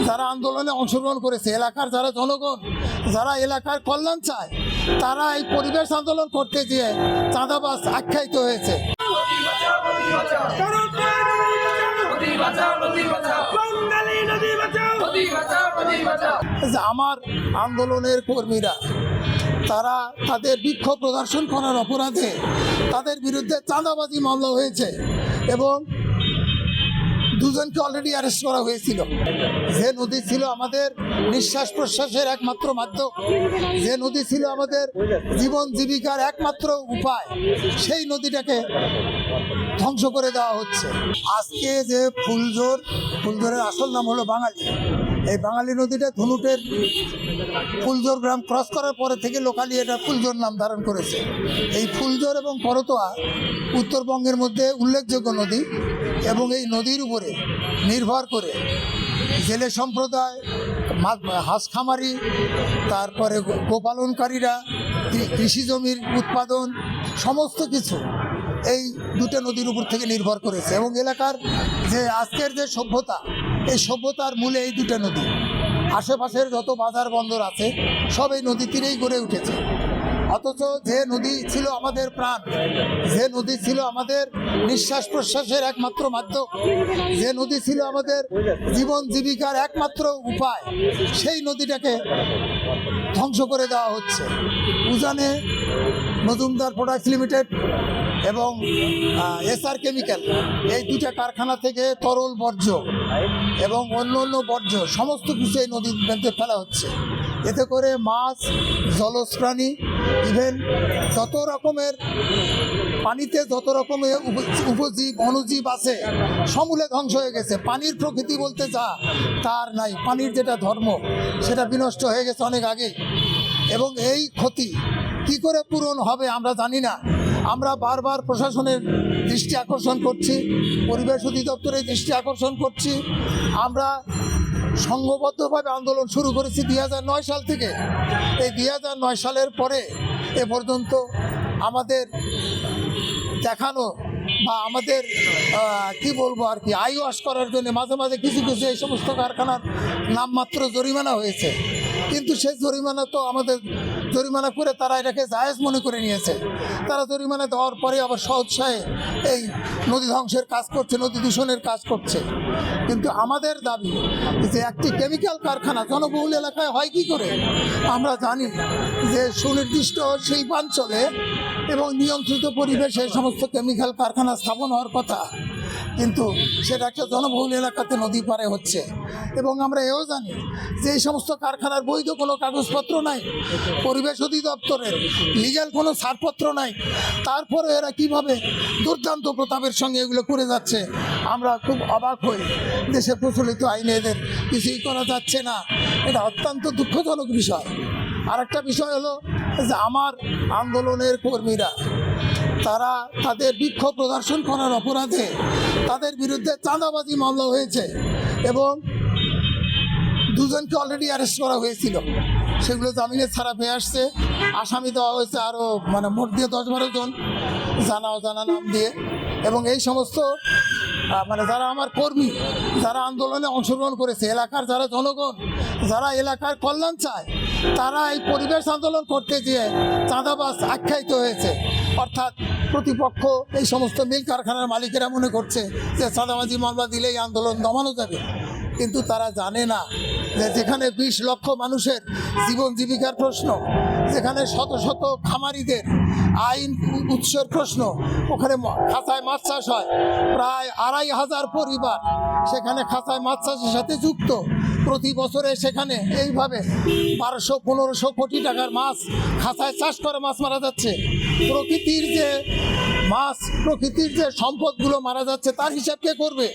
যারা আন্দোলনে অংশগ্রহণ করেছে, এলাকার যারা জনগণ, যারা এলাকার কল্যাণ চায়, তারা এই পরিবেশ আন্দোলন করতে গিয়ে চাঁদাবাজ আখ্যায়িত হয়েছে। আমার আন্দোলনের কর্মীরা তারা তাদের বিক্ষোভ প্রদর্শন করার অপরাধে তাদের বিরুদ্ধে চাঁদাবাজি মামলা হয়েছে এবং দুজনকে অলরেডি অ্যারেস্ট করা হয়েছিল। যে নদী ছিল আমাদের নিঃশ্বাস প্রশ্বাসের একমাত্র মাধ্যম, যে নদী ছিল আমাদের জীবন জীবিকার একমাত্র উপায়, সেই নদীটাকে ধ্বংস করে দেওয়া হচ্ছে। আজকে যে ফুলজোরের আসল নাম হলো বাঙালি, এই বাঙালি নদীটা ধুনুটের ফুলজোর গ্রাম ক্রস করার পরে থেকে লোকালি এটা ফুলজোর নাম ধারণ করেছে। এই ফুলজোর এবং করতোয়া উত্তরবঙ্গের মধ্যে উল্লেখযোগ্য নদী এবং এই নদীর উপরে নির্ভর করে জেলে সম্প্রদায়, হাঁস খামারি, তারপরে গোপালনকারীরা, কৃষি জমির উৎপাদন, সমস্ত কিছু এই দুটো নদীর উপর থেকে নির্ভর করেছে এবং এলাকার যে আজকের যে সভ্যতা, এই সভ্যতার মূলে এই দুটো নদী। আশেপাশের যত বাজার বন্দর আছে সব এই নদী তীরেই গড়ে উঠেছে। অথচ যে নদী ছিল আমাদের প্রাণ, যে নদী ছিল আমাদের নিঃশ্বাস প্রশ্বাসের একমাত্র মাধ্যম, যে নদী ছিল আমাদের জীবন জীবিকার একমাত্র উপায়, সেই নদীটাকে ধ্বংস করে দেওয়া হচ্ছে। উজানে মজুমদার প্রোডাক্টস লিমিটেড এবং এসআর কেমিক্যাল, এই দুটা কারখানা থেকে তরল বর্জ্য এবং অন্য অন্য বর্জ্য সমস্ত কিছু এই নদীর মধ্যে ফেলা হচ্ছে। এতে করে মাছ, জলজ প্রাণী, ইভেন যত রকমের পানিতে যত রকমের উপজীব অনুজীব আছে সমূলে ধ্বংস হয়ে গেছে। পানির প্রকৃতি বলতে যা তার নাই, পানির যেটা ধর্ম সেটা বিনষ্ট হয়ে গেছে অনেক আগে। এবং এই ক্ষতি কি করে পূরণ হবে আমরা জানি না। আমরা বারবার প্রশাসনের দৃষ্টি আকর্ষণ করছি, পরিবেশ অধিদপ্তরের দৃষ্টি আকর্ষণ করছি। আমরা সংঘবদ্ধভাবে আন্দোলন শুরু করেছি 2009 সাল থেকে। এই 2009 সালের পরে এ পর্যন্ত আমাদের দেখানো বা আমাদের কি বলবো আর কি আই ওয়াশ করার জন্য মাঝে মাঝে কিছু কিছু এই সমস্ত কারখানার নামমাত্র জরিমানা হয়েছে, কিন্তু সেই জরিমানা তো আমাদের জরিমানা করে তারা এটাকে জায়েজ মনে করে নিয়েছে। তারা জরিমানা দেওয়ার পরে আবার সহৎসাহে এই নদী ধ্বংসের কাজ করছে, নদী দূষণের কাজ করছে। কিন্তু আমাদের দাবি যে একটি কেমিক্যাল কারখানা জনবহুল এলাকায় হয় কি করে? আমরা জানি যে সুনির্দিষ্ট শিল্পাঞ্চলে এবং নিয়ন্ত্রিত পরিবেশে সমস্ত কেমিক্যাল কারখানা স্থাপন হওয়ার কথা, কিন্তু সেটা একটা জনবহুল এলাকাতে নদী পারে হচ্ছে। এবং আমরা এও জানি যে এই সমস্ত কারখানার বৈধ কোনো কাগজপত্র নাই, পরিবেশ অধিদপ্তরের লিগ্যাল কোনো ছাড়পত্র নাই। তারপরে এরা কিভাবে দুর্দান্ত প্রতাপের সঙ্গে এগুলো করে যাচ্ছে, আমরা খুব অবাক হই। দেশে প্রচলিত আইনে এদের কিছুই করা যাচ্ছে না, এটা অত্যন্ত দুঃখজনক বিষয়। আরেকটা বিষয় হলো যে আমার আন্দোলনের কর্মীরা তারা তাদের বিক্ষোভ প্রদর্শন করার অপরাধে তাদের বিরুদ্ধে চাঁদাবাজি মামলা হয়েছে এবং দুজনকে অলরেডি অ্যারেস্ট করা হয়েছিল। সেগুলো জামিনে ছাড়া পেয়ে আসছে। আসামি দেওয়া হয়েছে আরও মোট দিয়ে 10-12 জন জানা অজানা নাম দিয়ে। এবং এই সমস্ত যারা আমার কর্মী, যারা আন্দোলনে অংশগ্রহণ করেছে, এলাকার যারা জনগণ, যারা এলাকার কল্যাণ চায়, তারা এই পরিবেশ আন্দোলন করতে গিয়ে চাঁদাবাজ আখ্যায়িত হয়েছে। অর্থাৎ প্রতিপক্ষ এই সমস্ত মিল কারখানার মালিকেরা মনে করছে যে চাঁদাবাজি মামলা দিলেই আন্দোলন দমানো যাবে, কিন্তু তারা জানে না যে যেখানে 20 লক্ষ মানুষের জীবন জীবিকার প্রশ্ন, যেখানে শত শত খামারিদের আইন উৎসের প্রশ্ন, ওখানে খাঁচায় মাছ চাষ হয়, প্রায় 2500 পরিবার সেখানে খাঁচায় মাছ চাষের সাথে যুক্ত। প্রতি বছরে সেখানে এইভাবে 1200-1500 কোটি টাকার মাছ খাঁচায় চাষ করে মাছ মারা যাচ্ছে। প্রকৃতির যে মাছ, প্রকৃতির যে সম্পদগুলো মারা যাচ্ছে তার হিসাব কে করবে?